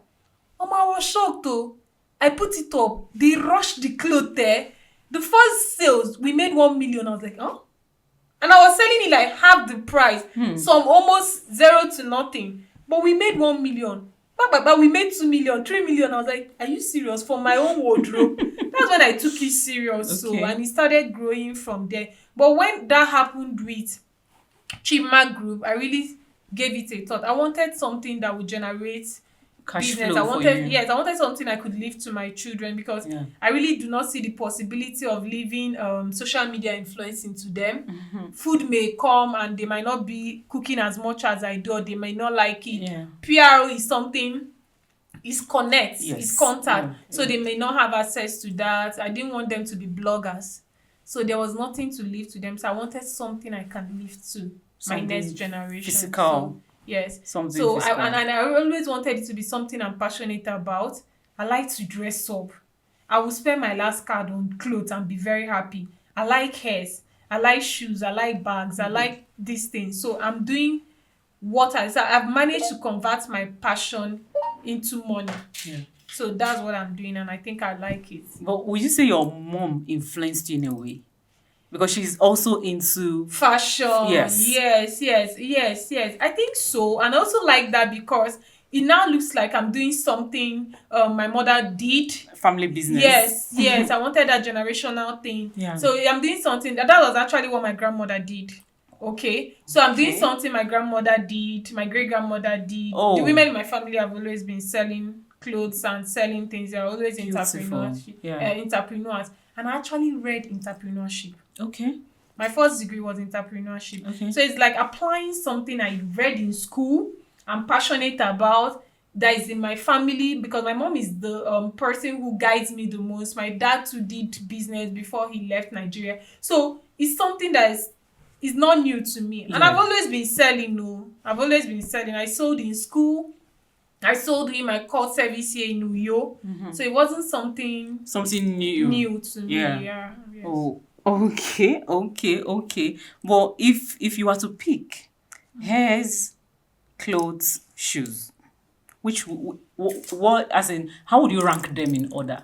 B: I was shocked though. I put it up. They rushed the clothes there. The first sales, we made 1 million. I was like, huh? And I was selling it like half the price. Some almost 0 to nothing. But we made 1 million. But we made 2 million, 3 million. I was like, are you serious? For my own wardrobe. That's when I took it serious. Okay. So, and it started growing from there. But when that happened with Chima Group, I really gave it a thought. I wanted something that would generate
A: cash
B: business.
A: Flow
B: I wanted something I could leave to my children because I really do not see the possibility of leaving social media influence into them. Food may come and they might not be cooking as much as I do, or they may not like it. PR is something, it's connect, it's contact. So they may not have access to that. I didn't want them to be bloggers. So there was nothing to leave to them. So I wanted something I can leave to my next generation.
A: Physical.
B: So, yes.
A: Something
B: so
A: physical.
B: I always wanted it to be something I'm passionate about. I like to dress up. I will spend my last card on clothes and be very happy. I like hairs. I like shoes. I like bags. I like these things. So I'm doing what I've managed to convert my passion into money. Yeah. So that's what I'm doing, and I think I like it.
A: But would you say your mom influenced you in a way? because she's also into
B: fashion.
A: Yes.
B: Yes. I think so. And I also like that because it now looks like I'm doing something my mother did.
A: family business.
B: Yes. I wanted that generational thing.
A: Yeah.
B: So I'm doing something that was actually what my grandmother did. Okay. So I'm doing
A: Okay.
B: something my grandmother did, my great grandmother did.
A: Oh.
B: The women in my family have always been selling clothes and selling things. They're always
A: Beautiful. Yeah.
B: entrepreneurs. And I actually read entrepreneurship.
A: Okay.
B: My first degree was entrepreneurship.
A: Okay.
B: So it's like applying something I read in school, I'm passionate about, that is in my family, because my mom is the person who guides me the most. My dad too did business before he left Nigeria. So it's something that is not new to me. And I've always been selling, no. I've always been selling. I sold in school. I sold in my call service here in Uyo. So it wasn't something
A: new
B: to me.
A: Yeah.
B: Yes.
A: Oh, okay. But if you were to pick hairs, clothes, shoes, which what as in how would you rank them in order?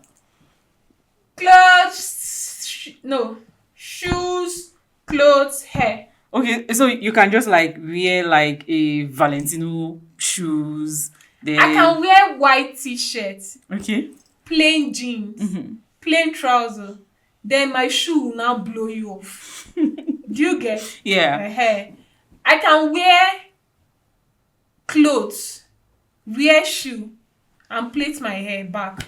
B: Shoes, clothes, hair.
A: Okay, so you can just like wear like a Valentino shoes. Then
B: I can wear white t-shirt,
A: okay,
B: plain jeans, plain trouser. Then my shoe will now blow you off. Do you get?
A: Yeah.
B: Hair. I can wear clothes, wear shoe, and plait my hair back.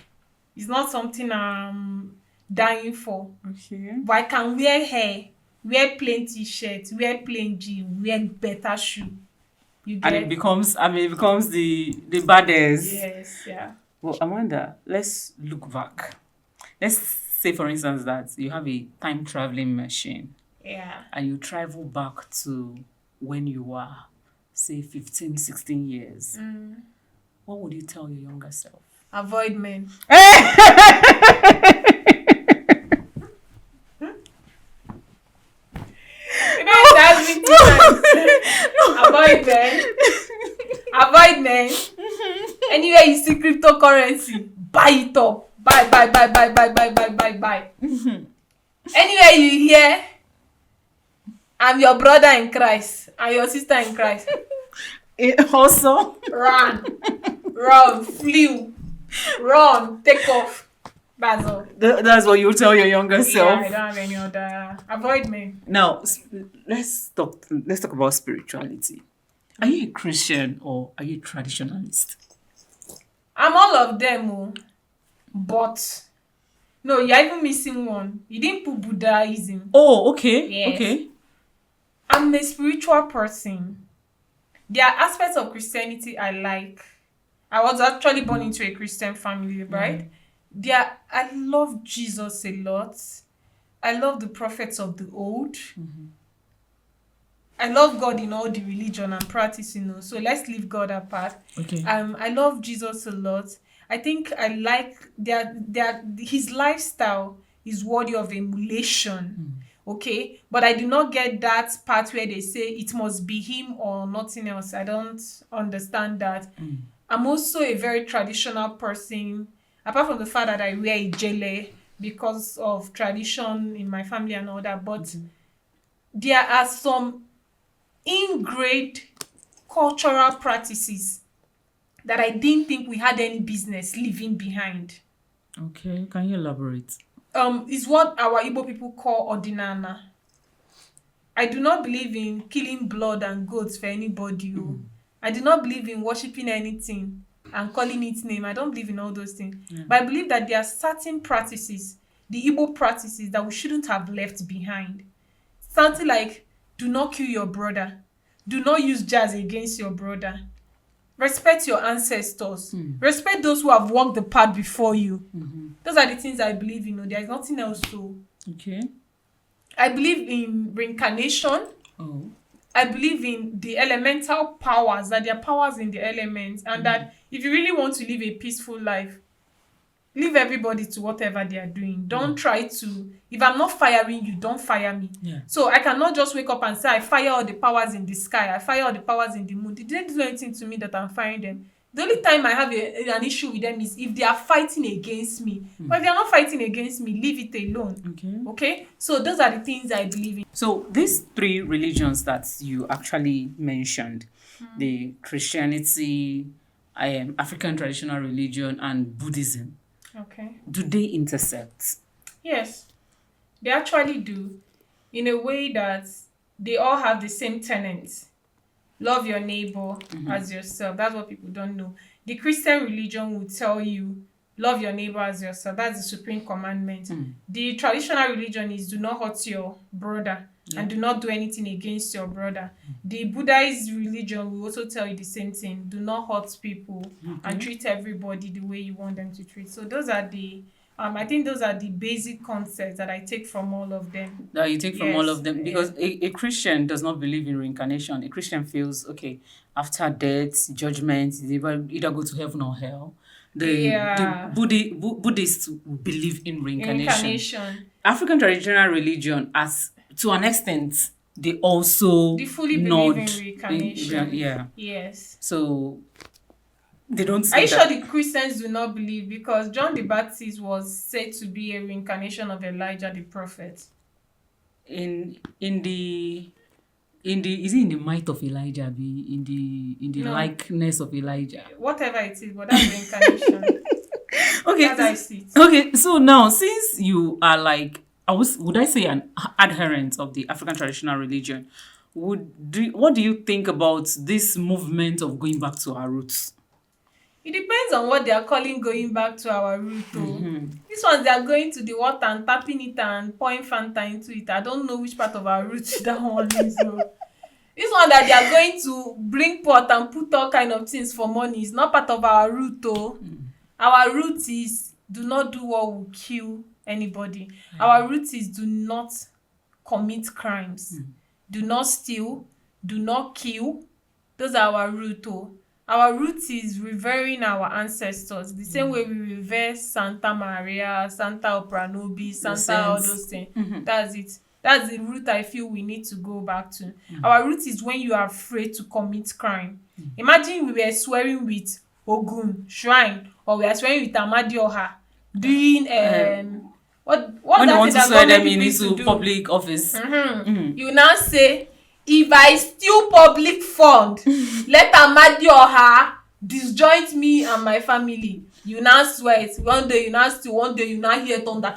B: It's not something I'm dying for.
A: Okay.
B: But I can wear hair, wear plain t-shirt, wear plain jeans, wear better shoe. You get?
A: And it becomes the baddest.
B: Yes, yeah.
A: Well, Amanda, let's look back. Let's say, for instance, that you have a time traveling machine.
B: Yeah.
A: And you travel back to when you were, say, 15, 16 years. What would you tell your younger self?
B: Avoid men. Avoid men. Avoid men. Anywhere you see cryptocurrency, buy it up. Buy. Anywhere you hear, I'm your brother in Christ and your sister in Christ.
A: Also,
B: run, flew, run, take off. That's all.
A: That's what you tell your younger self.
B: I don't have any other. Avoid me.
A: Now, let's talk about spirituality. Are you a Christian or are you a traditionalist?
B: I'm all of them, but no, you're even missing one. You didn't put Buddhism.
A: Oh, okay.
B: Yes.
A: Okay.
B: I'm a spiritual person. There are aspects of Christianity I like. I was actually born into a Christian family, right? I love Jesus a lot. I love the prophets of the old. I love God in all the religion and practice, so let's leave God apart.
A: Okay.
B: I love Jesus a lot. I think I like his lifestyle is worthy of emulation. Okay, but I do not get that part where they say it must be him or nothing else. I don't understand that. I'm also a very traditional person, apart from the fact that I wear a jele because of tradition in my family and all that. But there are some ingrained cultural practices that I didn't think we had any business leaving behind.
A: Okay, can you elaborate?
B: Is what our Igbo people call ordinana. I do not believe in killing blood and goats for anybody. I do not believe in worshipping anything and calling it name. I don't believe in all those things. But I believe that there are certain practices, the Igbo practices, that we shouldn't have left behind. Something like, do not kill your brother. Do not use jazz against your brother. Respect your ancestors. Respect those who have walked the path before you. Those are the things I believe in. There is nothing else to.
A: Okay.
B: I believe in reincarnation.
A: Oh.
B: I believe in the elemental powers, that there are powers in the elements, and that if you really want to live a peaceful life, leave everybody to whatever they are doing. Don't try to, if I'm not firing you, don't fire me. So I cannot just wake up and say, I fire all the powers in the sky, I fire all the powers in the moon. They didn't do anything to me that I'm firing them. The only time I have an issue with them is if they are fighting against me. But if they are not fighting against me, leave it alone. Okay? So those are the things I believe in.
A: So these three religions that you actually mentioned, the Christianity, African traditional religion, and Buddhism,
B: Okay.
A: do they intersect?
B: Yes, they actually do, in a way that they all have the same tenets. Love your neighbor as yourself. That's what people don't know. The Christian religion will tell you, love your neighbor as yourself. That's the supreme commandment. The traditional religion is do not hurt your brother and do not do anything against your brother. The Buddhist religion will also tell you the same thing. Do not hurt people and treat everybody the way you want them to treat. So those are the I think those are the basic concepts that I take from all of them.
A: That you take from all
B: Yes,
A: of them, because a Christian does not believe in reincarnation. A Christian feels, okay, after death, judgment, they either go to heaven or hell.
B: Yeah.
A: Buddhists believe in reincarnation.
B: Reincarnation.
A: African traditional religion, as to an extent, they also
B: They fully
A: nod
B: believe in reincarnation.
A: yeah.
B: Yes.
A: So they don't
B: Are
A: say
B: you
A: that.
B: sure the Christians do not believe? Because John the Baptist was said to be a reincarnation of Elijah the prophet.
A: in the is it in the might of Elijah, in the
B: No.
A: likeness of Elijah?
B: Whatever it is, but that's reincarnation.
A: Okay.
B: That's how I see it.
A: Okay, so now since you are like, would I say an adherent of the African traditional religion, what do you think about this movement of going back to our roots?
B: It depends on what they are calling going back to our root. This ones, they are going to the water and tapping it and pouring Fanta into it. I don't know which part of our root that one is. This one that they are going to bring pot and put all kind of things for money is not part of our root. Our root is do not do what will kill anybody. Our root is do not commit crimes. Do not steal. Do not kill. Those are our root. Our root is revering our ancestors. The same way we revere Santa Maria, Santa Opranobi, Santa all those things. That's it. That's the root I feel we need to go back to. Our root is when you are afraid to commit crime. Imagine we were swearing with Ogun, shrine, or we are swearing with Amadioha, doing what
A: When you want to swear them in
B: into
A: into public office.
B: You now say, if I steal public fund, let Amadioha disjoint me and my family. You now swear it. One day you now steal, one day you now hear thunder.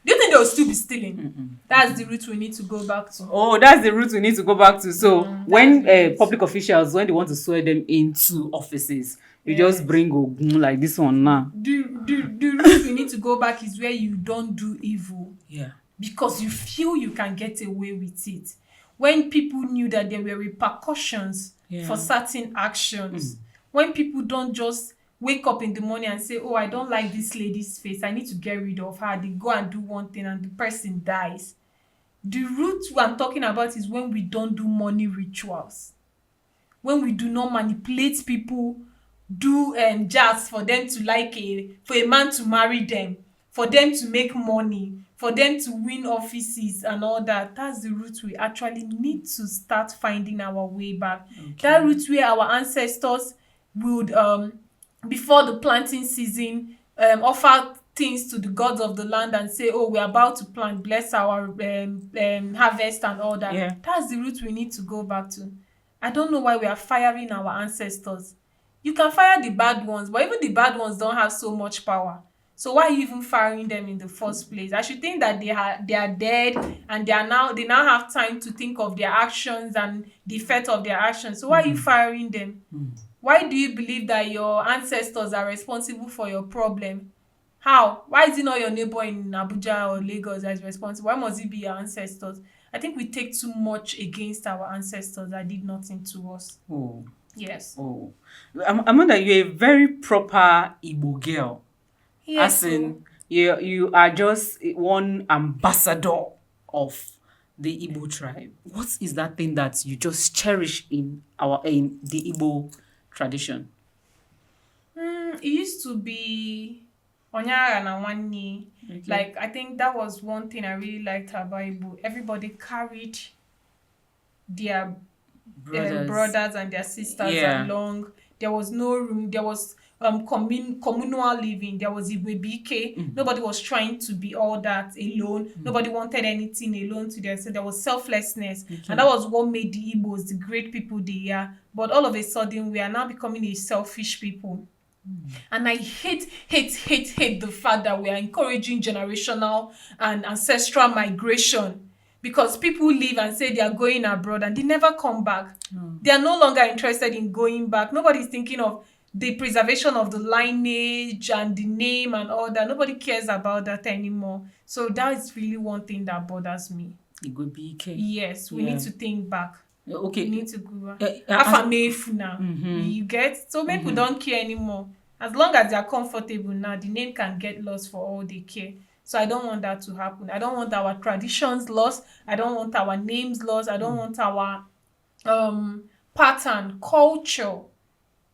B: Do you think they'll still be stealing? That's the route we need to go back to.
A: Oh, that's the route we need to go back to. So when public officials, when they want to swear them into offices, you just bring Ogun like this one now.
B: The route we need to go back is where you don't do evil.
A: Yeah.
B: Because you feel you can get away with it. When people knew that there were repercussions for certain actions. When people don't just wake up in the morning and say, oh, I don't like this lady's face, I need to get rid of her. They go and do one thing and the person dies. The root I'm talking about is when we don't do money rituals. When we do not manipulate people, do jazz for them to for a man to marry them, for them to make money, for them to win offices and all that. That's the route we actually need to start finding our way back. That route where our ancestors would before the planting season, offer things to the gods of the land and say, oh, we're about to plant, bless our harvest and all that.
A: Yeah.
B: That's the route we need to go back to. I don't know why we are firing our ancestors. You can fire the bad ones, but even the bad ones don't have so much power. So why are you even firing them in the first place? I should think that they are dead and they now have time to think of their actions and the effect of their actions. So why are you firing them? Why do you believe that your ancestors are responsible for your problem? How? Why is it not your neighbor in Abuja or Lagos that is responsible? Why must it be your ancestors? I think we take too much against our ancestors that did nothing to us.
A: Oh.
B: Yes.
A: Oh. Amanda, you're a very proper Igbo girl.
B: Yes.
A: As in, you are just one ambassador of the Igbo tribe. What is that thing that you just cherish in the Igbo tradition?
B: It used to be Onyara na Nwanne.
A: Okay.
B: Like, I think that was one thing I really liked about Igbo. Everybody carried their brothers and their sisters along. There was no room. There was communal living. There was Ibwebike. Nobody was trying to be all that alone. Nobody wanted anything alone to themselves. There was selflessness. And that was what made the Igbos the great people they are. But all of a sudden, we are now becoming a selfish people. And I hate the fact that we are encouraging generational and ancestral migration, because people leave and say they are going abroad and they never come back. They are no longer interested in going back. Nobody's thinking of the preservation of the lineage and the name and all that. Nobody cares about that anymore. So that is really one thing that bothers me.
A: Igwebike.
B: Yes, we need to think back.
A: Okay.
B: We need to go back. Afamefu now. You get? So people don't care anymore. As long as they are comfortable now, the name can get lost for all they care. So I don't want that to happen. I don't want our traditions lost. I don't want our names lost. I don't want our pattern, culture,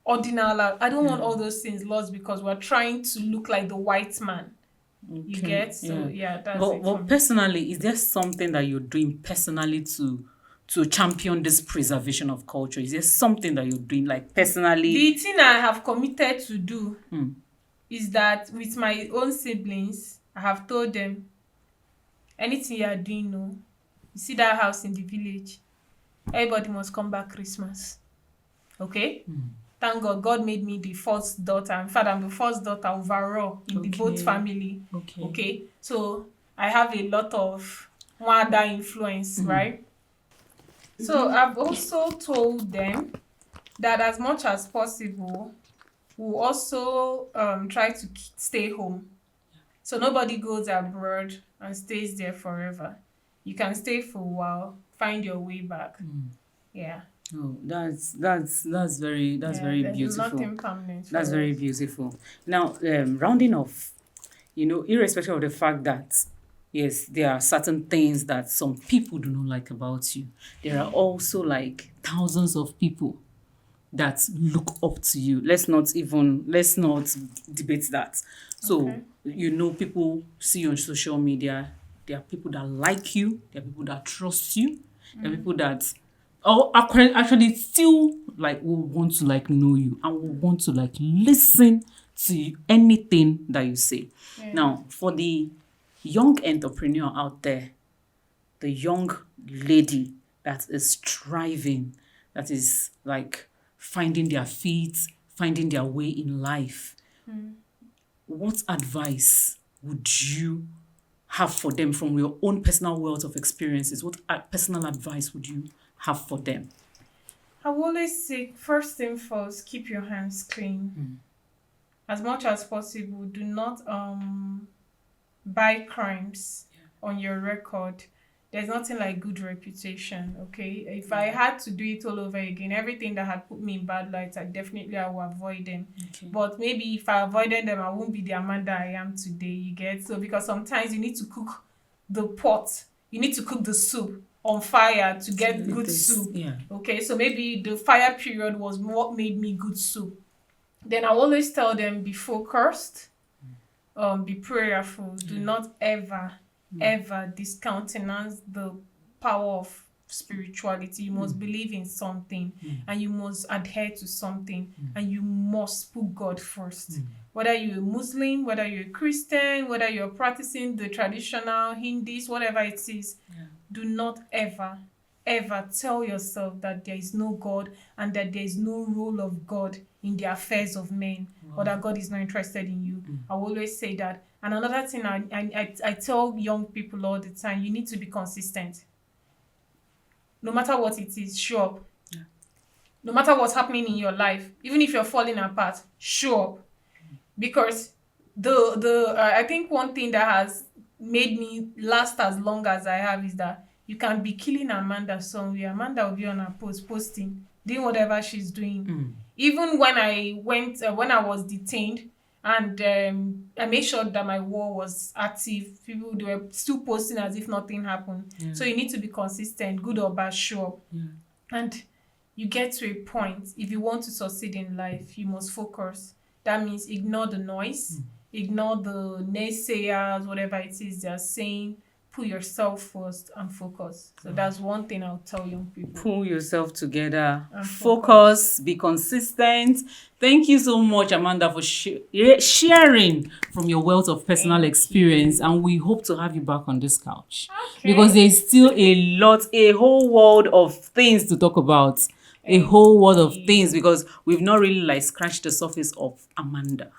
B: ordinal. I don't want all those things lost because we're trying to look like the white man. You get? So that's it.
A: But personally, is there something that you're doing personally to champion this preservation of culture? Is there something that you're doing, like, personally?
B: The thing I have committed to do is that with my own siblings, I have told them, anything you are doing, no. You see that house in the village? Everybody must come back Christmas. Okay? Thank God, God made me the first daughter. In fact, I'm the first daughter overall in the both family. Okay? So I have a lot of mother influence, right? So I've also told them that as much as possible, we'll also try to stay home. So nobody goes abroad and stays there forever. You can stay for a while, find your way back. Yeah.
A: Oh, that's very beautiful.
B: Nothing permanent.
A: That's very beautiful. Now, rounding off, irrespective of the fact that, yes, there are certain things that some people do not like about you, there are also like thousands of people that look up to you. Let's not debate that. So, people see you on social media. There are people that like you. There are people that trust you. There are people that actually still will want to know you and will want to listen to anything that you say. Now, for the young entrepreneur out there, the young lady that is striving, that is finding their feet, finding their way in life, what advice would you have for them from your own personal wealth of experiences? What personal advice would you have for them?
B: I will always say, first thing first, keep your hands clean. As much as possible, do not buy crimes on your record. There's nothing like good reputation, okay? If I had to do it all over again, everything that had put me in bad lights, I will avoid them. But maybe if I avoided them, I won't be the Amanda I am today, you get? So because sometimes you need to cook the pot, you need to cook the soup on fire to get good soup. Okay, so maybe the fire period was what made me good soup. Then I always tell them, be focused, be prayerful. Do not ever discountenance the power of spirituality. You must believe in something and you must adhere to something and you must put God first. Whether you're a Muslim, whether you're a Christian, whether you're practicing the traditional Hindus, whatever it is, do not ever tell yourself that there is no God and that there is no role of God in the affairs of men, or that God is not interested in you. I always say that. And another thing I tell young people all the time, you need to be consistent. No matter what it is, show up. No matter what's happening in your life, even if you're falling apart, show up. Because I think one thing that has made me last as long as I have is that you can be killing Amanda somewhere. Amanda will be on her post posting, doing whatever she's doing. Even when I was detained, and I made sure that my wall was active. People, they were still posting as if nothing happened. So you need to be consistent, good or bad, show up. And you get to a point, if you want to succeed in life, you must focus. That means ignore the noise, ignore the naysayers, whatever it is they're saying. put yourself first and focus. So that's one thing I'll tell young people.
A: Pull yourself together,
B: And
A: focus, be consistent. Thank you so much, Amanda, for sharing from your wealth of personal experience. And we hope to have you back on this couch.
B: Okay.
A: Because there's still a whole world of things to talk about. A whole world of things, because we've not really like scratched the surface of Amanda.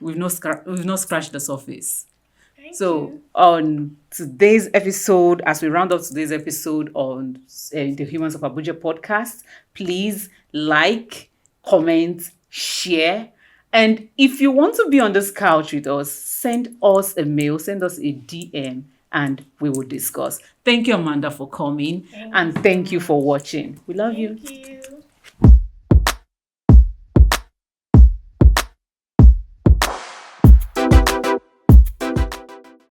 A: We've not scratched the surface. So on today's episode, as we round up today's episode on the Humans of Abuja podcast, please like, comment, share. And if you want to be on this couch with us, send us a mail, send us a DM, and we will discuss. Thank you, Amanda, for coming. Thank you for watching. We love you.
B: Thank you.